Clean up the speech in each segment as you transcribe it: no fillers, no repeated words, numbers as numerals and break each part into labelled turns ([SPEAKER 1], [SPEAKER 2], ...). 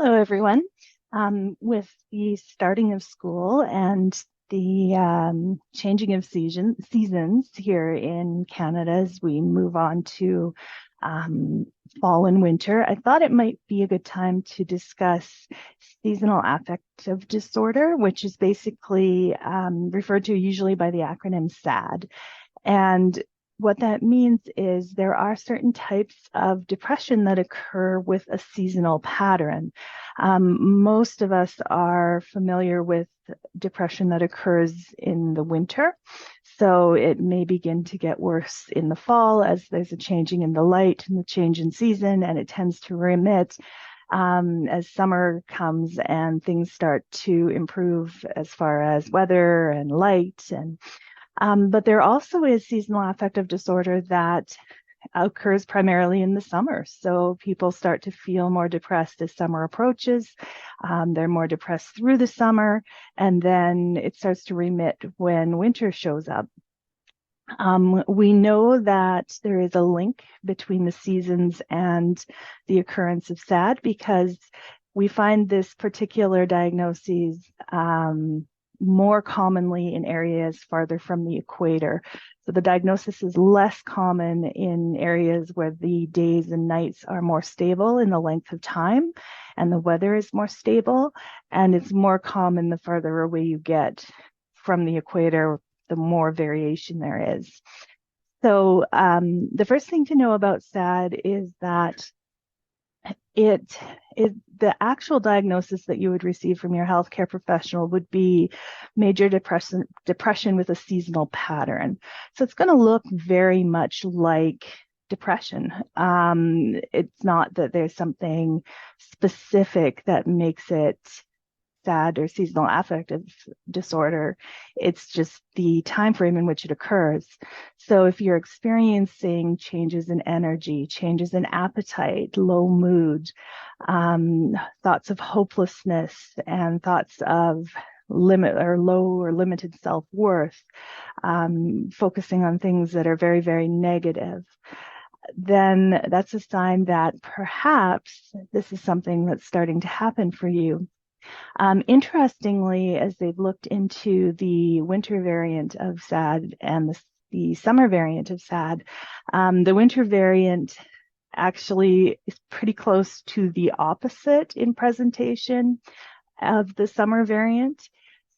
[SPEAKER 1] Hello, everyone. With the starting of school and the changing of seasons here in Canada as we move on to um, fall and winter, I thought it might be a good time to discuss seasonal affective disorder, which is basically referred to usually by the acronym SAD. And what that means is there are certain types of depression that occur with a seasonal pattern. Most of us are familiar with depression that occurs in the winter. So it may begin to get worse in the fall as there's a changing in the light and the change in season, and it tends to remit as summer comes and things start to improve as far as weather and light and but there also is seasonal affective disorder that occurs primarily in the summer. So people start to feel more depressed as summer approaches. They're more depressed through the summer, and then it starts to remit when winter shows up. We know that there is a link between the seasons and the occurrence of SAD because we find this particular diagnosis more commonly in areas farther from the equator. So the diagnosis is less common in areas where the days and nights are more stable in the length of time and the weather is more stable. And it's more common the farther away you get from the equator, the more variation there is. So the first thing to know about SAD is that the actual diagnosis that you would receive from your healthcare professional would be major depression with a seasonal pattern. So it's going to look very much like depression. It's not that there's something specific that makes it SAD or seasonal affective disorder. It's just the time frame in which it occurs. So if you're experiencing changes in energy, changes in appetite, low mood, thoughts of hopelessness, and thoughts of low or limited self-worth, focusing on things that are very, very negative, then that's a sign that perhaps this is something that's starting to happen for you. Interestingly, as they've looked into the winter variant of SAD and the summer variant of SAD, the winter variant actually is pretty close to the opposite in presentation of the summer variant.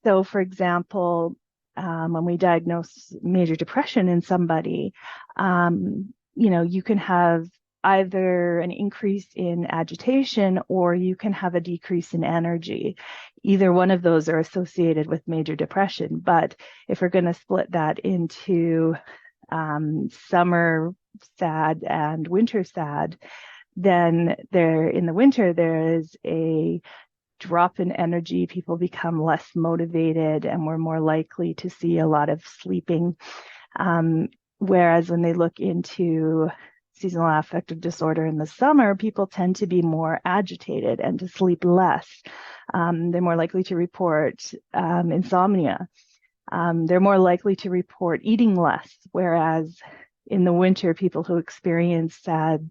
[SPEAKER 1] So, for example, when we diagnose major depression in somebody, you can have either an increase in agitation or you can have a decrease in energy. Either one of those are associated with major depression. But if we're going to split that into summer SAD and winter SAD, then in the winter, there is a drop in energy. People become less motivated and we're more likely to see a lot of sleeping. Whereas when they look into seasonal affective disorder in the summer, people tend to be more agitated and to sleep less. They're more likely to report insomnia. They're more likely to report eating less, whereas in the winter, people who experience SAD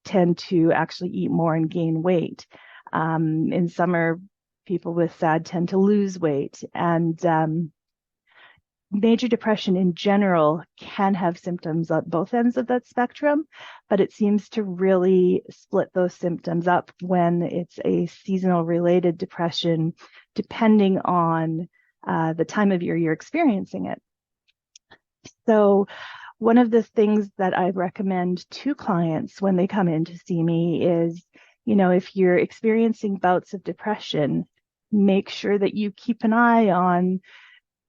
[SPEAKER 1] tend to actually eat more and gain weight. In summer, people with SAD tend to lose weight. And major depression in general can have symptoms at both ends of that spectrum, but it seems to really split those symptoms up when it's a seasonal related depression, depending on the time of year you're experiencing it. So one of the things that I recommend to clients when they come in to see me is, if you're experiencing bouts of depression, make sure that you keep an eye on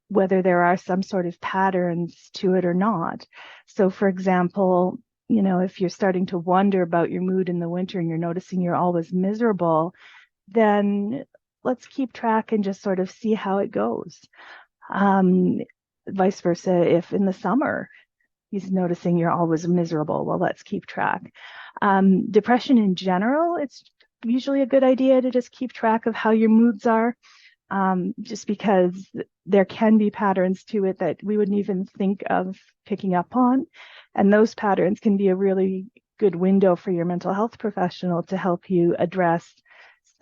[SPEAKER 1] whether there are some sort of patterns to it or not. So, for example, if you're starting to wonder about your mood in the winter and you're noticing you're always miserable, then let's keep track and just sort of see how it goes. Vice versa, if in the summer he's noticing you're always miserable, well, let's keep track. Depression in general, it's usually a good idea to just keep track of how your moods are. Just because there can be patterns to it that we wouldn't even think of picking up on. And those patterns can be a really good window for your mental health professional to help you address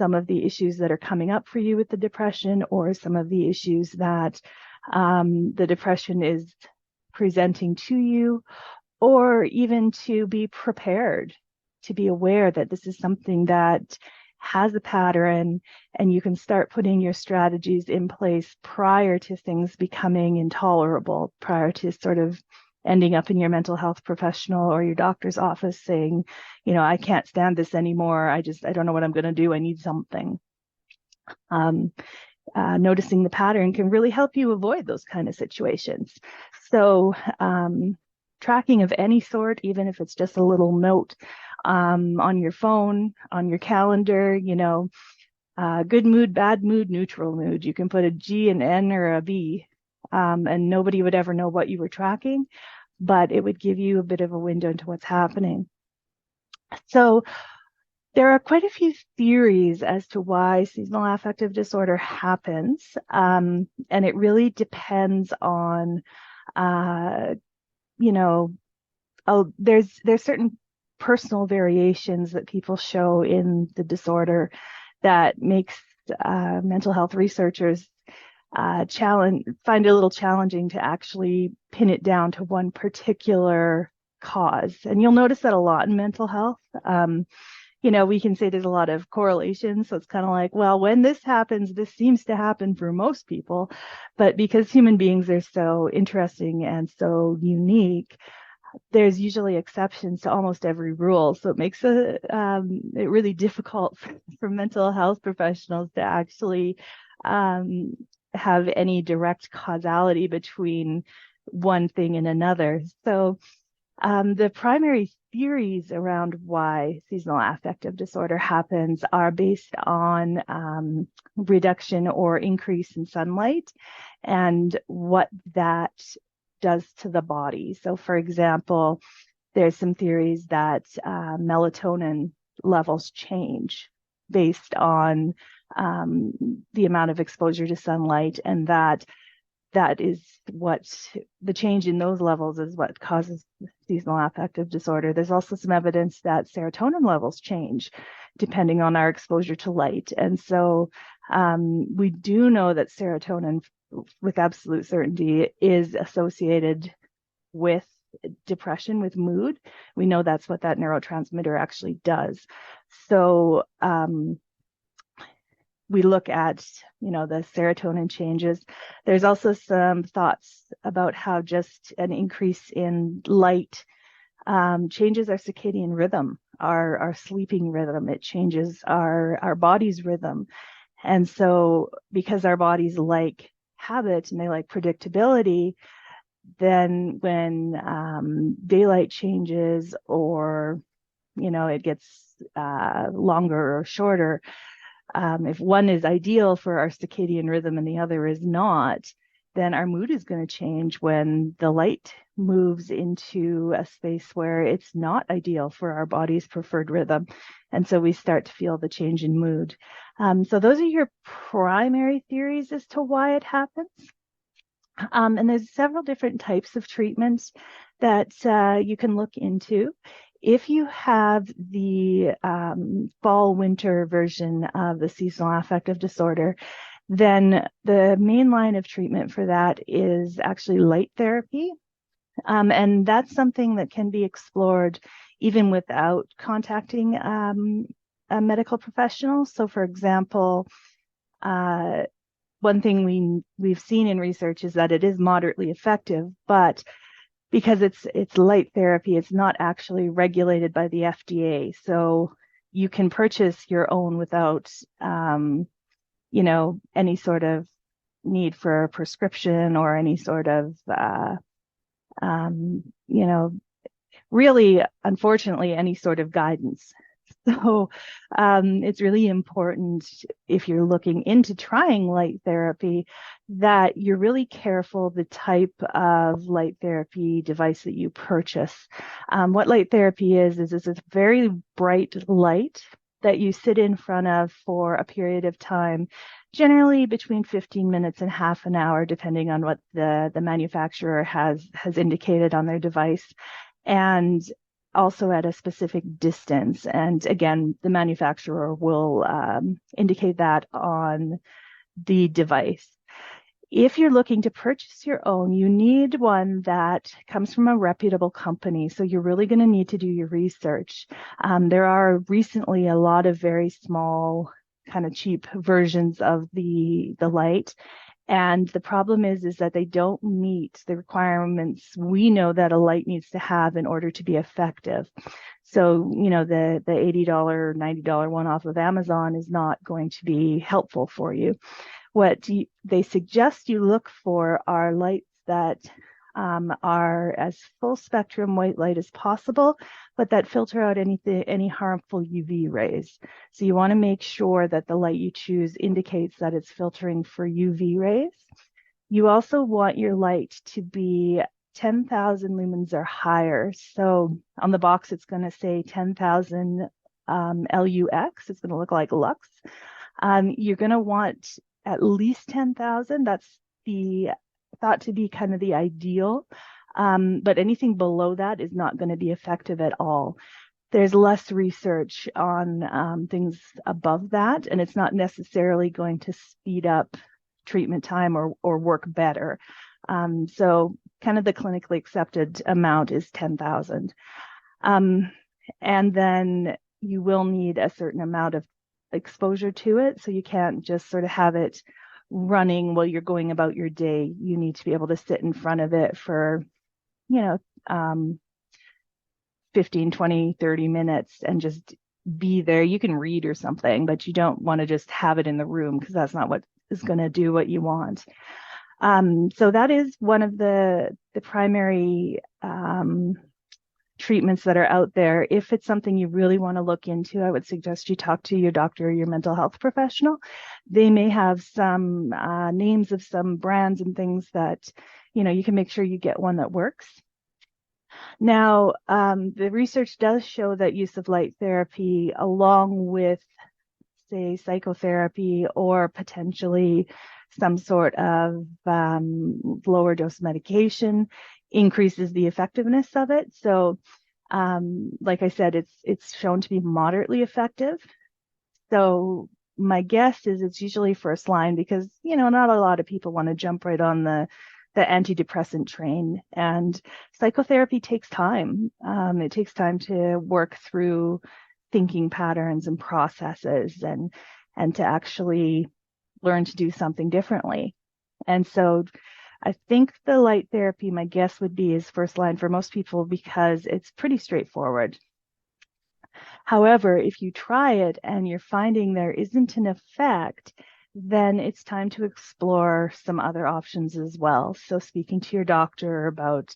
[SPEAKER 1] some of the issues that are coming up for you with the depression, or some of the issues that the depression is presenting to you, or even to be prepared, to be aware that this is something that has a pattern, and you can start putting your strategies in place prior to things becoming intolerable, prior to sort of ending up in your mental health professional or your doctor's office saying, I can't stand this anymore. I don't know what I'm going to do. I need something. Noticing the pattern can really help you avoid those kind of situations. So tracking of any sort, even if it's just a little note on your phone, on your calendar, good mood, bad mood, neutral mood. You can put a G, an N, or a B, and nobody would ever know what you were tracking, but it would give you a bit of a window into what's happening. So there are quite a few theories as to why seasonal affective disorder happens, and it really depends on, there's certain personal variations that people show in the disorder that makes mental health researchers find it a little challenging to actually pin it down to one particular cause. And you'll notice that a lot in mental health. We can say there's a lot of correlation. So it's kind of like, well, when this happens, this seems to happen for most people. But because human beings are so interesting and so unique, there's usually exceptions to almost every rule. So it makes it really difficult for mental health professionals to actually have any direct causality between one thing and another. So the primary theories around why seasonal affective disorder happens are based on reduction or increase in sunlight and what that does to the body. So, for example, there's some theories that melatonin levels change based on the amount of exposure to sunlight, and that is what the change in those levels is what causes seasonal affective disorder. There's also some evidence that serotonin levels change depending on our exposure to light. And so we do know that serotonin with absolute certainty is associated with depression, with mood. We know that's what that neurotransmitter actually does. So we look at, the serotonin changes. There's also some thoughts about how just an increase in light changes our circadian rhythm, our sleeping rhythm. It changes our body's rhythm. And so because our bodies like habit and they like predictability, then when daylight changes or, it gets longer or shorter, if one is ideal for our circadian rhythm and the other is not, then our mood is going to change when the light moves into a space where it's not ideal for our body's preferred rhythm. And so we start to feel the change in mood. So those are your primary theories as to why it happens. And there's several different types of treatments that you can look into. If you have the fall-winter version of the seasonal affective disorder, then the main line of treatment for that is actually light therapy. And that's something that can be explored even without contacting a medical professional. So, for example, one thing we've seen in research is that it is moderately effective, but because it's light therapy, it's not actually regulated by the FDA. So you can purchase your own without, any sort of need for a prescription or any sort of, really, unfortunately, any sort of guidance. So it's really important if you're looking into trying light therapy that you're really careful the type of light therapy device that you purchase. What light therapy is it's a very bright light that you sit in front of for a period of time, generally between 15 minutes and half an hour, depending on what the manufacturer has indicated on their device. And also at a specific distance. And again, the manufacturer will indicate that on the device. If you're looking to purchase your own, you need one that comes from a reputable company. So you're really going to need to do your research. There are recently a lot of very small, kind of cheap versions of the light. And the problem is that they don't meet the requirements we know that a light needs to have in order to be effective. So, the $80, $90 one off of Amazon is not going to be helpful for you. What they suggest you look for are lights that are as full spectrum white light as possible, but that filter out any harmful UV rays. So you want to make sure that the light you choose indicates that it's filtering for UV rays. You also want your light to be 10,000 lumens or higher. So on the box, it's going to say 10,000 LUX. It's going to look like lux. You're going to want at least 10,000. That's thought to be kind of the ideal. But anything below that is not going to be effective at all. There's less research on things above that, and it's not necessarily going to speed up treatment time or work better. So kind of the clinically accepted amount is 10,000. And then you will need a certain amount of exposure to it. So you can't just sort of have it running while you're going about your day. You need to be able to sit in front of it for, 15, 20, 30 minutes and just be there. You can read or something, but you don't want to just have it in the room because that's not what is going to do what you want. So that is one of the primary treatments that are out there. If it's something you really want to look into, I would suggest you talk to your doctor or your mental health professional. They may have some names of some brands and things that, you can make sure you get one that works. Now, the research does show that use of light therapy along with, say, psychotherapy or potentially some sort of lower dose medication increases the effectiveness of it. So, like I said, it's shown to be moderately effective. So my guess is it's usually first line because, not a lot of people want to jump right on the antidepressant train. And psychotherapy takes time. It takes time to work through thinking patterns and processes and to actually learn to do something differently. And so I think the light therapy, my guess would be, is first line for most people because it's pretty straightforward. However, if you try it and you're finding there isn't an effect, then it's time to explore some other options as well. So speaking to your doctor about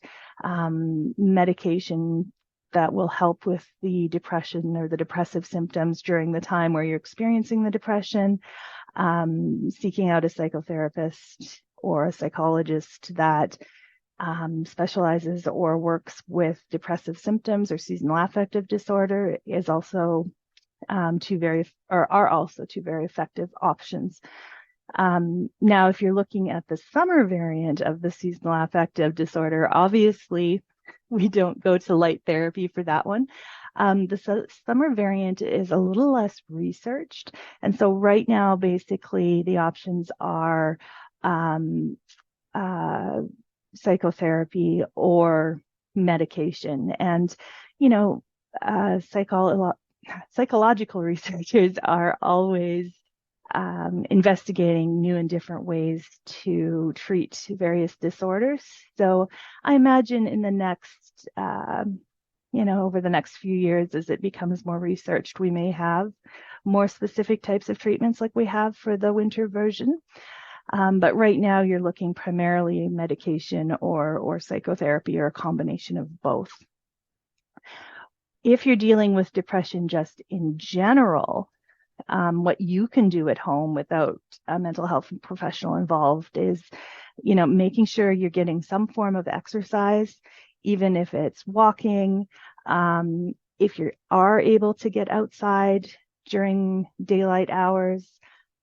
[SPEAKER 1] medication that will help with the depression or the depressive symptoms during the time where you're experiencing the depression, seeking out a psychotherapist or a psychologist that specializes or works with depressive symptoms or seasonal affective disorder is also are also two very effective options. Now, if you're looking at the summer variant of the seasonal affective disorder, obviously we don't go to light therapy for that one. The summer variant is a little less researched. And so right now, basically, the options are psychotherapy or medication. And, psychological researchers are always investigating new and different ways to treat various disorders. So I imagine in the next, over the next few years, as it becomes more researched, we may have more specific types of treatments like we have for the winter version. But right now you're looking primarily medication or psychotherapy or a combination of both. If you're dealing with depression just in general, what you can do at home without a mental health professional involved is, making sure you're getting some form of exercise, even if it's walking. If you are able to get outside during daylight hours,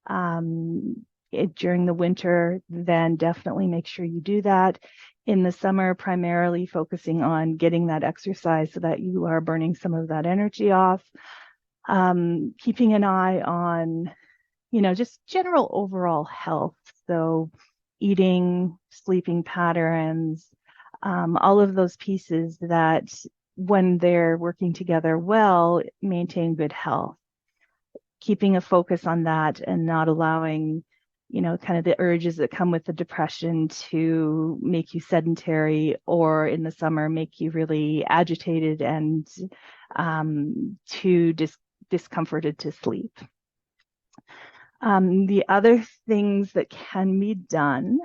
[SPEAKER 1] during the winter, then definitely make sure you do that. In the summer, primarily focusing on getting that exercise so that you are burning some of that energy off. Keeping an eye on, just general overall health. So eating, sleeping patterns, all of those pieces that when they're working together well, maintain good health. Keeping a focus on that and not allowing, kind of the urges that come with the depression to make you sedentary, or in the summer make you really agitated and too discomforted to sleep. The other things that can be done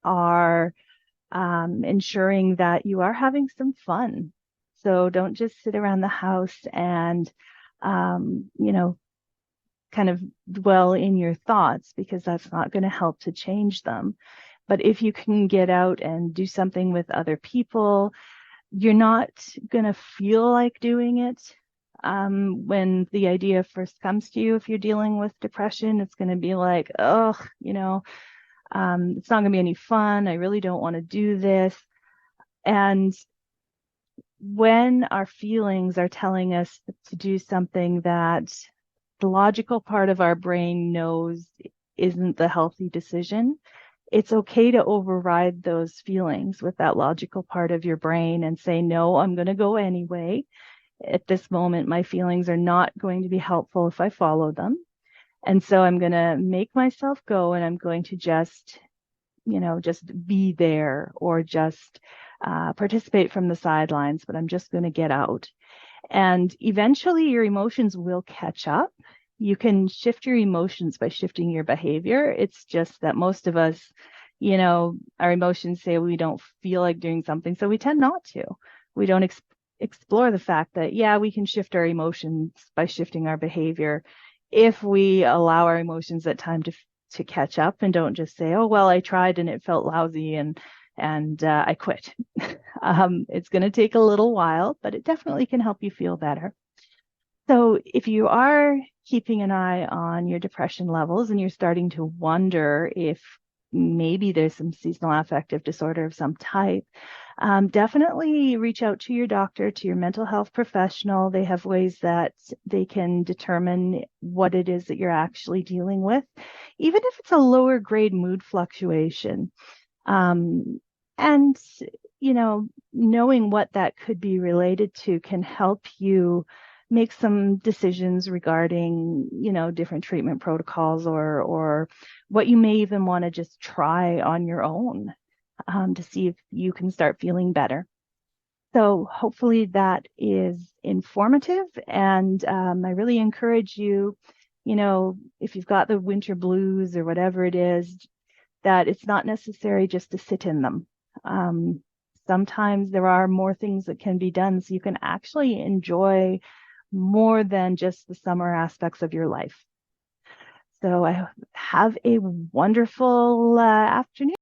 [SPEAKER 1] are ensuring that you are having some fun. So don't just sit around the house and, kind of dwell in your thoughts, because that's not going to help to change them. But if you can get out and do something with other people, you're not going to feel like doing it. When the idea first comes to you, if you're dealing with depression, it's going to be like, oh, it's not going to be any fun. I really don't want to do this. And when our feelings are telling us to do something that the logical part of our brain knows isn't the healthy decision, it's okay to override those feelings with that logical part of your brain and say, no, I'm going to go anyway. At this moment, my feelings are not going to be helpful if I follow them. And so I'm going to make myself go, and I'm going to just be there, or just participate from the sidelines, but I'm just going to get out. And eventually your emotions will catch up. You can shift your emotions by shifting your behavior. It's just that most of us, our emotions say we don't feel like doing something, so we tend not to. We don't explore the fact that, yeah, we can shift our emotions by shifting our behavior if we allow our emotions that time to catch up, and don't just say, oh, well, I tried and it felt lousy and I quit. It's going to take a little while, but it definitely can help you feel better. So if you are keeping an eye on your depression levels and you're starting to wonder if maybe there's some seasonal affective disorder of some type, definitely reach out to your doctor, to your mental health professional. They have ways that they can determine what it is that you're actually dealing with, even if it's a lower grade mood fluctuation. And, knowing what that could be related to can help you make some decisions regarding, different treatment protocols, or what you may even want to just try on your own to see if you can start feeling better. So hopefully that is informative. And I really encourage you, if you've got the winter blues or whatever it is, that it's not necessary just to sit in them. Sometimes there are more things that can be done, so you can actually enjoy more than just the summer aspects of your life. So I have a wonderful afternoon.